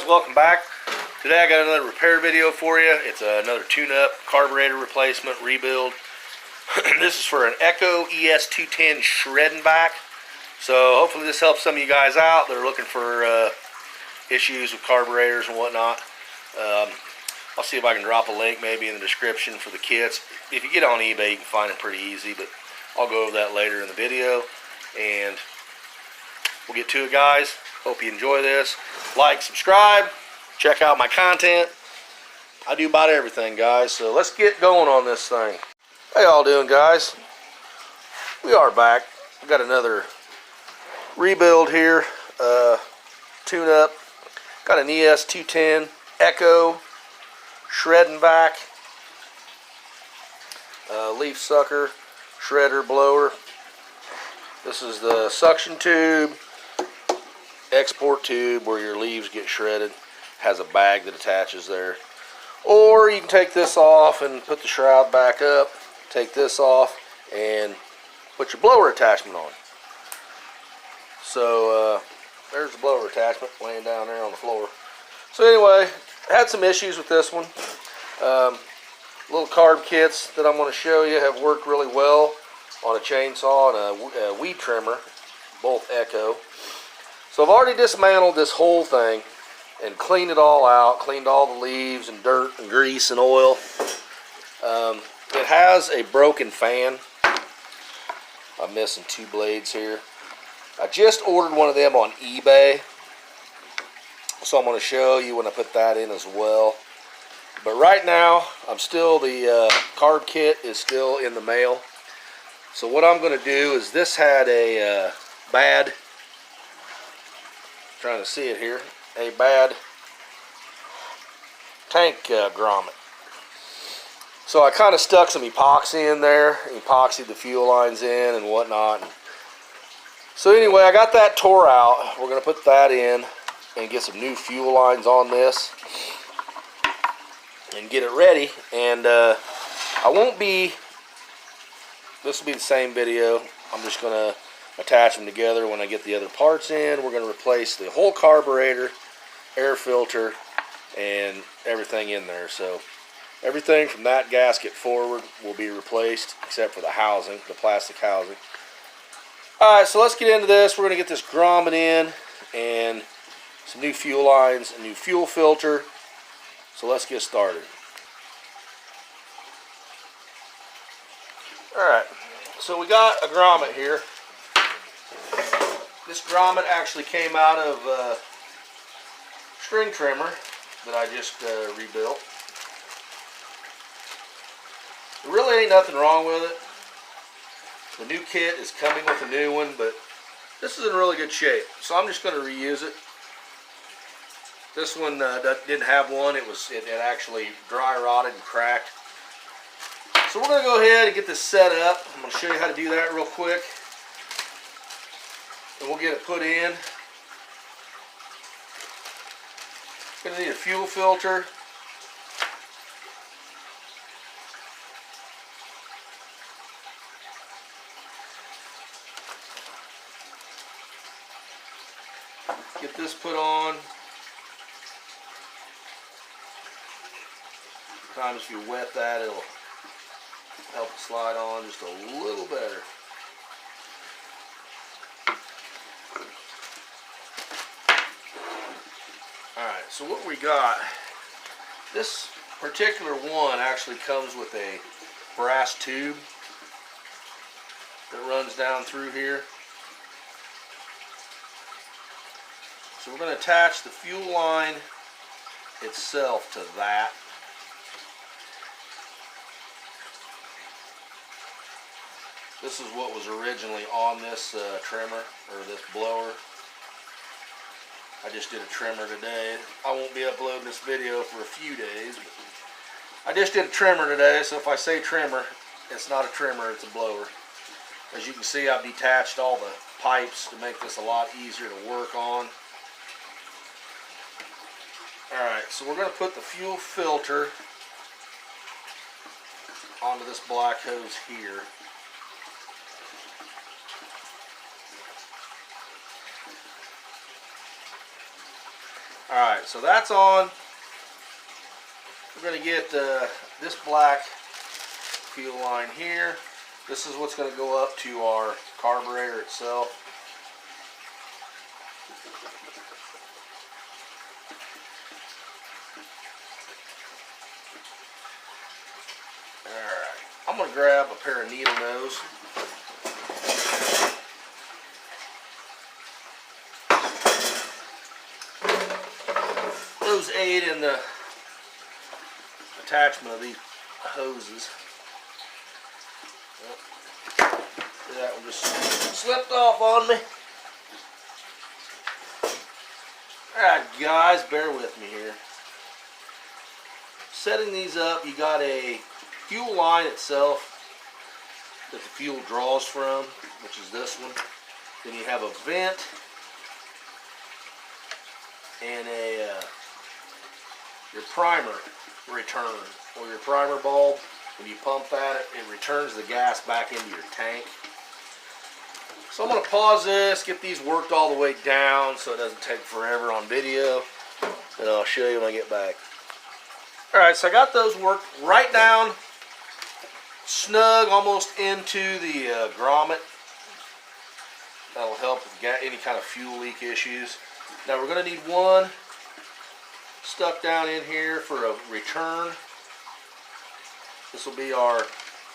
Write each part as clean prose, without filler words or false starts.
Welcome back. Today I got another repair video for you. It's another tune-up, carburetor replacement, rebuild. This is for an Echo ES-210 shredding back. So hopefully this helps some of you guys out that are looking for issues with carburetors and whatnot. I'll see if I can drop a link maybe in the description for the kits. If you get on eBay, you can find them pretty easy, but I'll go over that later in the video. And we'll get to it, guys. Hope you enjoy this. Like, subscribe, check out my content. I do about everything, guys. So let's get going on this thing. How y'all doing, guys? We are back. We got another rebuild here. Tune up. Got an ES-210 Echo shredding back. Leaf sucker, shredder, blower. This is the suction tube. Export tube where your leaves get shredded. Has a bag that attaches there. Or you can take this off and put the shroud back up. Take this off and put your blower attachment on. So there's the blower attachment laying down there on the floor. So anyway, had some issues with this one. Little carb kits that I'm going to show you have worked really well on a chainsaw and a weed trimmer, both Echo. So I've already dismantled this whole thing and cleaned it all out, cleaned all the leaves and dirt and grease and oil. It has a broken fan. I'm missing two blades here. I just ordered one of them on eBay, so I'm going to show you when I put that in as well. But right now, the carb kit is still in the mail. So what I'm going to do is, this had a bad, trying to see it here, a bad tank grommet. So I kind of stuck some epoxy in there, epoxied the fuel lines in and whatnot. So anyway, I got that tore out. We're going to put that in and get some new fuel lines on this and get it ready. And I won't be, this will be the same video. I'm just going to attach them together when I get the other parts in. We're going to replace the whole carburetor, air filter, and everything in there. So everything from that gasket forward will be replaced except for the housing, the plastic housing. Alright, so let's get into this. We're going to get this grommet in and some new fuel lines, a new fuel filter. So let's get started. Alright, so we got a grommet here. This grommet actually came out of a string trimmer that I just rebuilt. There really ain't nothing wrong with it. The new kit is coming with a new one, but this is in really good shape. So I'm just going to reuse it. This one didn't have one. It actually dry rotted and cracked. So we're going to go ahead and get this set up. I'm going to show you how to do that real quick. And we'll get it put in. Going to need a fuel filter. Get this put on. Sometimes if you wet that, it'll help it slide on just a little better. Alright, so what we got, this particular one actually comes with a brass tube that runs down through here. So we're going to attach the fuel line itself to that. This is what was originally on this trimmer, or this blower. I just did a trimmer today. I won't be uploading this video for a few days, but I just did a trimmer today, so if I say trimmer, it's not a trimmer, it's a blower. As you can see, I've detached all the pipes to make this a lot easier to work on. Alright, so we're going to put the fuel filter onto this black hose here. Alright, so that's on. We're going to get this black fuel line here. This is what's going to go up to our carburetor itself. Alright, I'm going to grab a pair of needle nose. Those aid in the attachment of these hoses. That one just slipped off on me. Alright guys, bear with me here. Setting these up, you got a fuel line itself that the fuel draws from, which is this one. Then you have a vent and your primer return, or your primer bulb. When you pump that, it returns the gas back into your tank. So I'm going to pause this, get these worked all the way down so it doesn't take forever on video, and I'll show you when I get back. Alright, so I got those worked right down, snug, almost into the grommet. That'll help with any kind of fuel leak issues. Now we're going to need one stuck down in here for a return. This will be our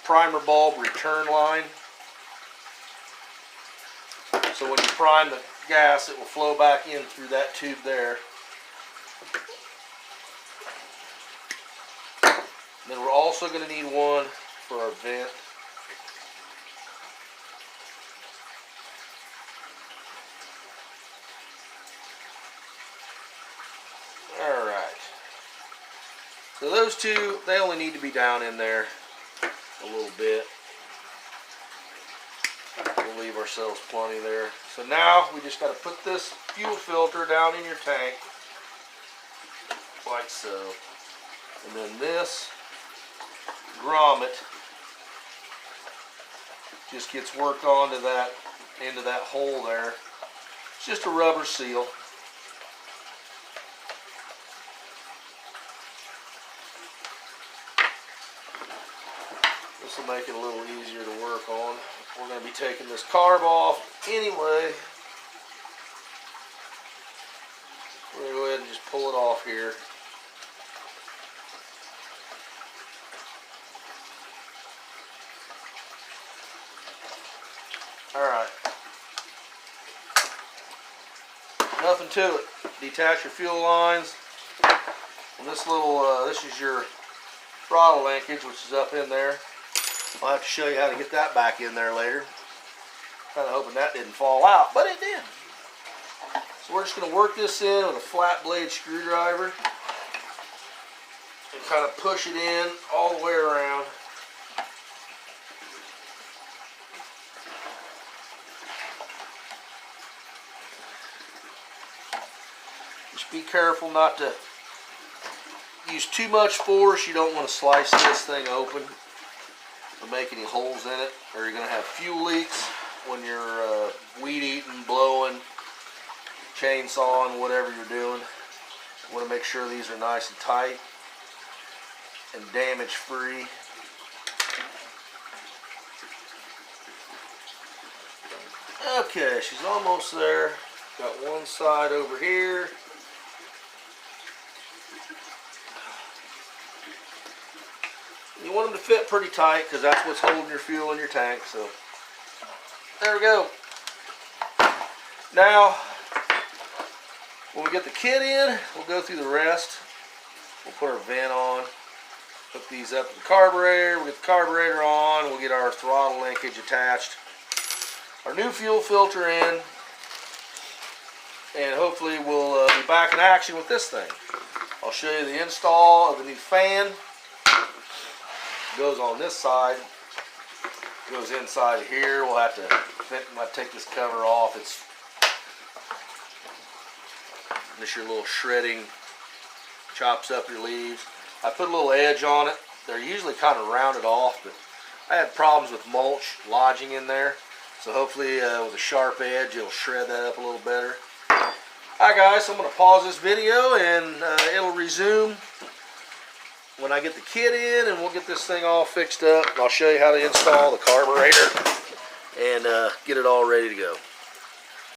primer bulb return line. So when you prime the gas, it will flow back in through that tube there. And then we're also going to need one for our vent. Alright. So those two, they only need to be down in there a little bit. We'll leave ourselves plenty there. So now we just got to put this fuel filter down in your tank, like so. And then this grommet just gets worked onto that, into that hole there. It's just a rubber seal. This will make it a little easier to work on. We're going to be taking this carb off anyway. We're going to go ahead and just pull it off here. Alright. Nothing to it. Detach your fuel lines. And this little, this is your throttle linkage, which is up in there. I'll have to show you how to get that back in there later. Kind of hoping that didn't fall out, but it did. So we're just going to work this in with a flat blade screwdriver and kind of push it in all the way around. Just be careful not to use too much force. You don't want to slice this thing open or make any holes in it, or you're going to have fuel leaks when you're weed eating, blowing, chainsawing, whatever you're doing. You want to make sure these are nice and tight and damage free. Okay, she's almost there. Got one side over here. You want them to fit pretty tight because that's what's holding your fuel in your tank. So There we go. Now, when we get the kit in, we'll go through the rest. We'll put our vent on, hook these up to the carburetor, we'll get the carburetor on, we'll get our throttle linkage attached, our new fuel filter in, and hopefully we'll be back in action with this thing. I'll show you the install of the new fan. It goes on this side, goes inside of here. We'll have to take this cover off. It's this your little shredding, chops up your leaves. I put a little edge on it. They're usually kind of rounded off, but I had problems with mulch lodging in there. So hopefully with a sharp edge, it'll shred that up a little better. Alright guys, so I'm going to pause this video and it'll resume when I get the kit in, and we'll get this thing all fixed up. I'll show you how to install the carburetor and get it all ready to go.